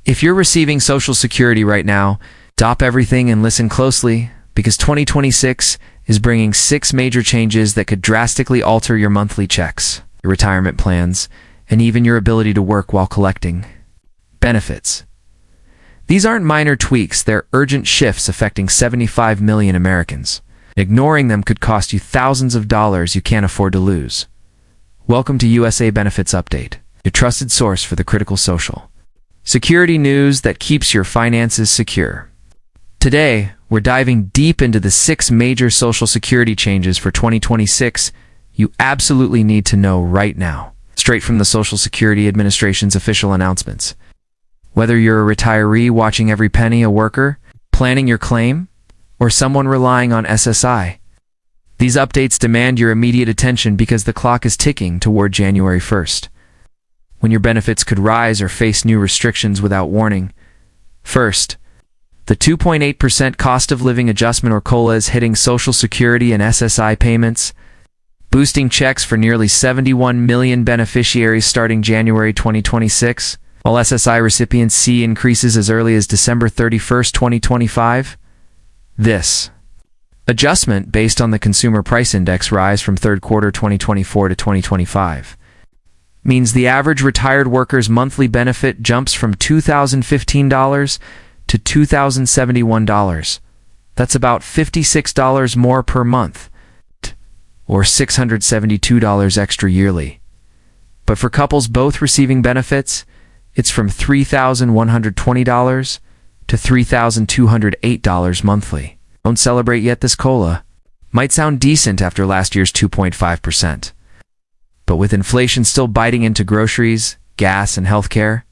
If you're receiving Social Security right now, stop everything and listen closely, because 2026 is bringing 6 major changes that could drastically alter your monthly checks, your retirement plans, and even your ability to work while collecting benefits. These aren't minor tweaks, they're urgent shifts affecting 75 million Americans. Ignoring them could cost you thousands of dollars you can't afford to lose. Welcome to USA Benefits Update, your trusted source for the critical social security news that keeps your finances secure. Today, we're diving deep into the 6 major Social Security changes for 2026 you absolutely need to know right now, straight from the Social Security Administration's official announcements. Whether you're a retiree watching every penny, a worker planning your claim, or someone relying on SSI, these updates demand your immediate attention because the clock is ticking toward January 1st, when your benefits could rise or face new restrictions without warning. First, the 2.8% cost of living adjustment or COLA is hitting Social Security and SSI payments, boosting checks for nearly 71 million beneficiaries starting January 2026, while SSI recipients see increases as early as December 31st, 2025. This adjustment, based on the Consumer Price Index rise from third quarter 2024 to 2025, means the average retired worker's monthly benefit jumps from $2,015 to $2,071. That's about $56 more per month, or $672 extra yearly. But for couples both receiving benefits, it's from $3,120 to $3,208 monthly. Don't celebrate yet. This COLA might sound decent after last year's 2.5%. But with inflation still biting into groceries, gas, and healthcare,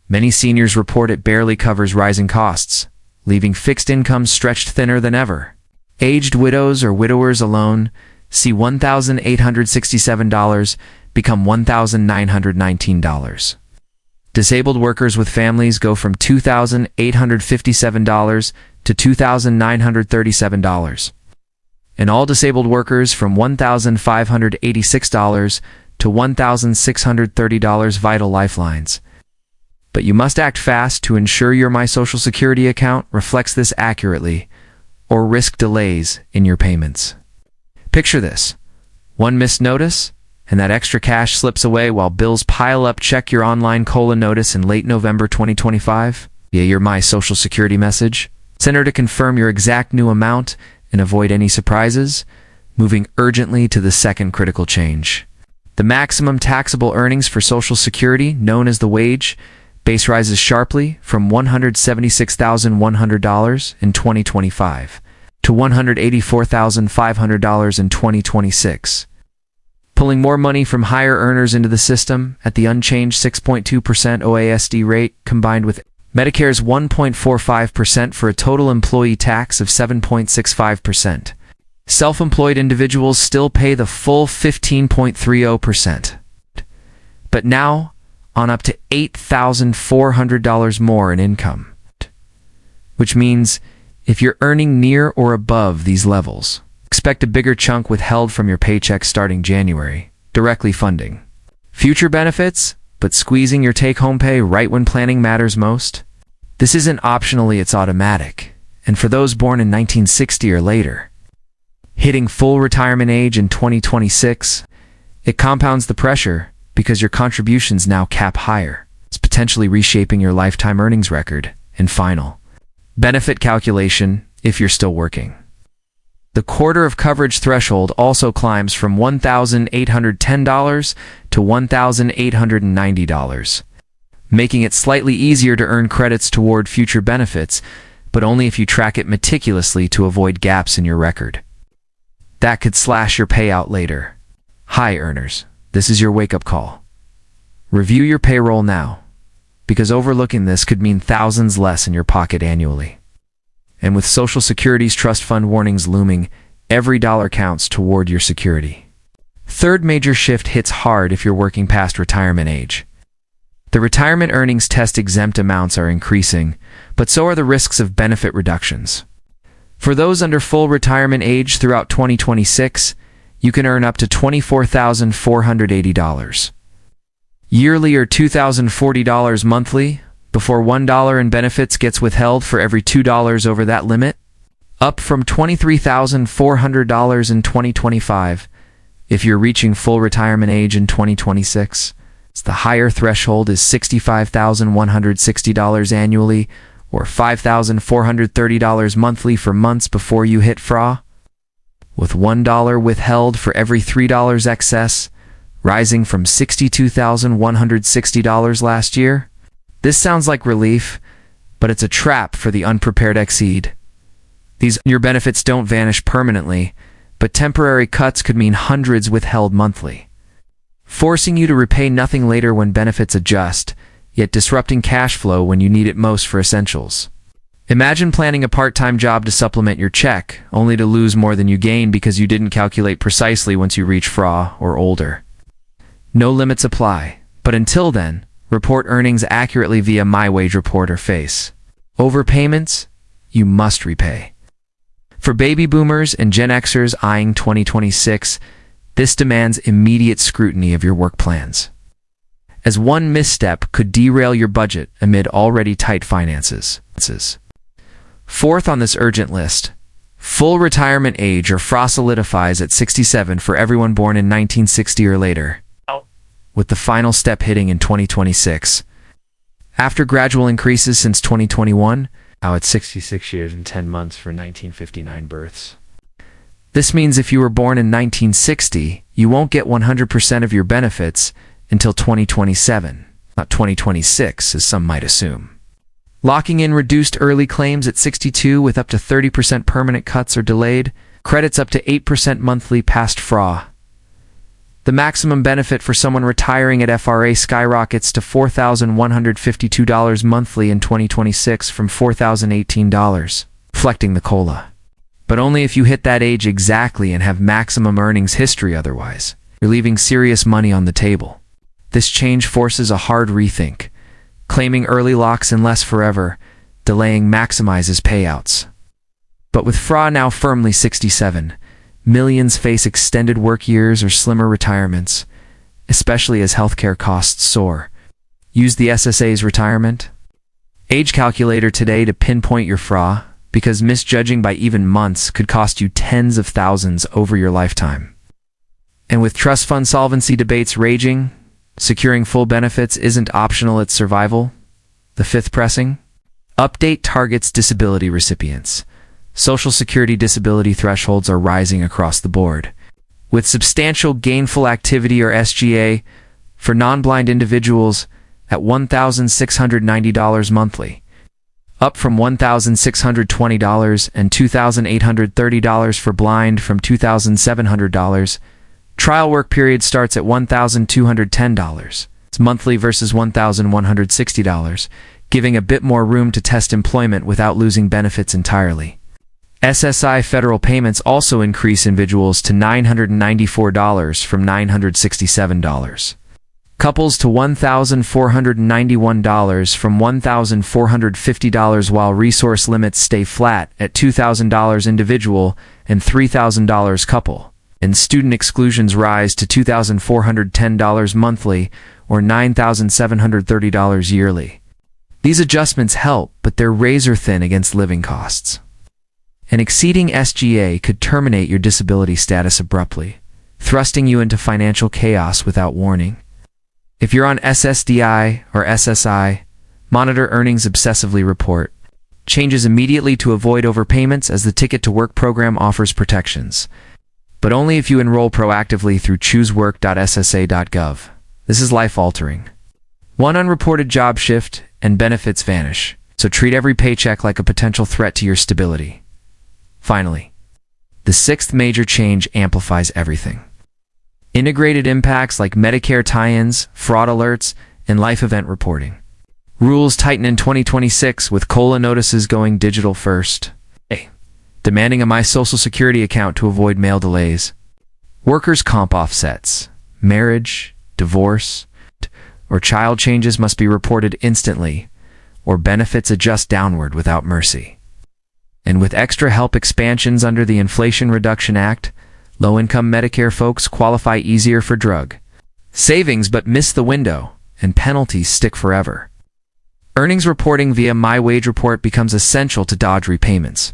many seniors report it barely covers rising costs, leaving fixed incomes stretched thinner than ever. Aged widows or widowers alone see $1,867 become $1,919. Disabled workers with families go from $2,857 to $2,937. And all disabled workers from $1,586 to $1,630 vital lifelines. But you must act fast to ensure your My Social Security account reflects this accurately, or risk delays in your payments. Picture this: one missed notice, and that extra cash slips away while bills pile up. Check your online COLA notice in late November 2025 via your My Social Security message. Send her to confirm your exact new amount and avoid any surprises, moving urgently to the second critical change. The maximum taxable earnings for Social Security, known as the wage base, rises sharply from $176,100 in 2025 to $184,500 in 2026. Pulling more money from higher earners into the system at the unchanged 6.2% OASD rate, combined with Medicare's 1.45% for a total employee tax of 7.65%. Self-employed individuals still pay the full 15.30%, but now on up to $8,400 more in income, which means if you're earning near or above these levels, expect a bigger chunk withheld from your paycheck starting January, directly funding future benefits, but squeezing your take-home pay right when planning matters most. This isn't optionally, it's automatic. And for those born in 1960 or later, hitting full retirement age in 2026, it compounds the pressure because your contributions now cap higher. It's potentially reshaping your lifetime earnings record and final benefit calculation if you're still working. The quarter of coverage threshold also climbs from $1,810 to $1,890, making it slightly easier to earn credits toward future benefits, but only if you track it meticulously to avoid gaps in your record. That could slash your payout later. High earners, this is your wake-up call. Review your payroll now, because overlooking this could mean thousands less in your pocket annually. And with Social Security's trust fund warnings looming, every dollar counts toward your security. Third major shift hits hard if you're working past retirement age. The retirement earnings test exempt amounts are increasing, but so are the risks of benefit reductions. For those under full retirement age throughout 2026, you can earn up to $24,480 yearly or $2,040 monthly, before $1 in benefits gets withheld for every $2 over that limit, up from $23,400 in 2025 if you're reaching full retirement age in 2026. The higher threshold is $65,160 annually or $5,430 monthly for months before you hit FRA, with $1 withheld for every $3 excess, rising from $62,160 last year. This sounds like relief, but it's a trap for the unprepared exceed. Your benefits don't vanish permanently, but temporary cuts could mean hundreds withheld monthly, forcing you to repay nothing later when benefits adjust, yet disrupting cash flow when you need it most for essentials. Imagine planning a part-time job to supplement your check, only to lose more than you gain because you didn't calculate precisely once you reach FRA or older. No limits apply, but until then, report earnings accurately via My Wage Report or FACE. Overpayments, you must repay. For baby boomers and Gen Xers eyeing 2026, this demands immediate scrutiny of your work plans, as one misstep could derail your budget amid already tight finances. Fourth on this urgent list, full retirement age or FRA solidifies at 67 for everyone born in 1960 or later, with the final step hitting in 2026. After gradual increases since 2021, now it's 66 years and 10 months for 1959 births. This means if you were born in 1960, you won't get 100% of your benefits until 2027, not 2026, as some might assume. Locking in reduced early claims at 62 with up to 30% permanent cuts or delayed, credits up to 8% monthly past FRA. The maximum benefit for someone retiring at FRA skyrockets to $4,152 monthly in 2026 from $4,018, reflecting the COLA. But only if you hit that age exactly and have maximum earnings history otherwise. You're leaving serious money on the table. This change forces a hard rethink. Claiming early locks in less forever, delaying maximizes payouts. But with FRA now firmly 67, millions face extended work years or slimmer retirements, especially as healthcare costs soar. Use the SSA's retirement age calculator today to pinpoint your FRA, because misjudging by even months could cost you tens of thousands over your lifetime. And with trust fund solvency debates raging, securing full benefits isn't optional, it's survival. The fifth pressing update targets disability recipients. Social Security disability thresholds are rising across the board, with substantial gainful activity or SGA for non-blind individuals at $1,690 monthly, up from $1,620 and $2,830 for blind from $2,700. Trial work period starts at $1,210 monthly versus $1,160, giving a bit more room to test employment without losing benefits entirely. SSI federal payments also increase individuals to $994 from $967. Couples to $1,491 from $1,450, while resource limits stay flat at $2,000 individual and $3,000 couple, and student exclusions rise to $2,410 monthly or $9,730 yearly. These adjustments help, but they're razor-thin against living costs. An exceeding SGA could terminate your disability status abruptly, thrusting you into financial chaos without warning. If you're on SSDI or SSI, monitor earnings obsessively report. Changes immediately to avoid overpayments, as the Ticket to Work program offers protections, but only if you enroll proactively through choosework.ssa.gov. This is life-altering. One unreported job shift and benefits vanish, so treat every paycheck like a potential threat to your stability. Finally, the sixth major change amplifies everything. Integrated impacts like Medicare tie-ins, fraud alerts, and life event reporting. Rules tighten in 2026 with COLA notices going digital first. Demanding a My Social Security account to avoid mail delays. Workers' comp offsets, marriage, divorce, or child changes must be reported instantly, or benefits adjust downward without mercy. And with extra help expansions under the Inflation Reduction Act, low-income Medicare folks qualify easier for drug savings but miss the window, and penalties stick forever. Earnings reporting via My Wage Report becomes essential to dodge repayments.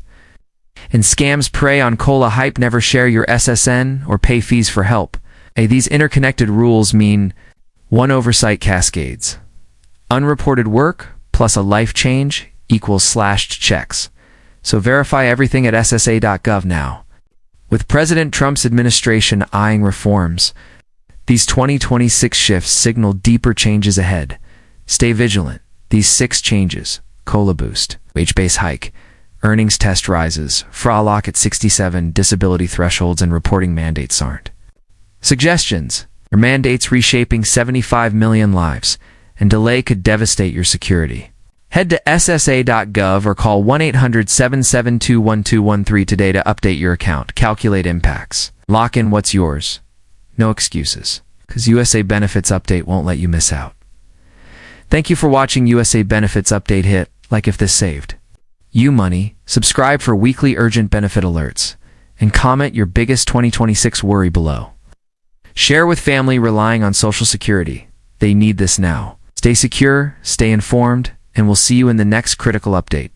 And scams prey on COLA hype. Never share your SSN or pay fees for help. These interconnected rules mean one oversight cascades. Unreported work plus a life change equals slashed checks. So verify everything at SSA.gov now. With President Trump's administration eyeing reforms, these 2026 shifts signal deeper changes ahead. Stay vigilant. These 6 changes: COLA boost, wage base hike, earnings test rises, FRA lock at 67, disability thresholds, and reporting mandates aren't. Suggestions: your mandates reshaping 75 million lives, and delay could devastate your security. Head to SSA.gov or call 1-800-772-1213 today to update your account. Calculate impacts. Lock in what's yours. No excuses, because USA Benefits Update won't let you miss out. Thank you for watching USA Benefits Update. Hit like if this saved you money, subscribe for weekly urgent benefit alerts, and comment your biggest 2026 worry below. Share with family relying on Social Security. They need this now. Stay secure, stay informed, and we'll see you in the next critical update.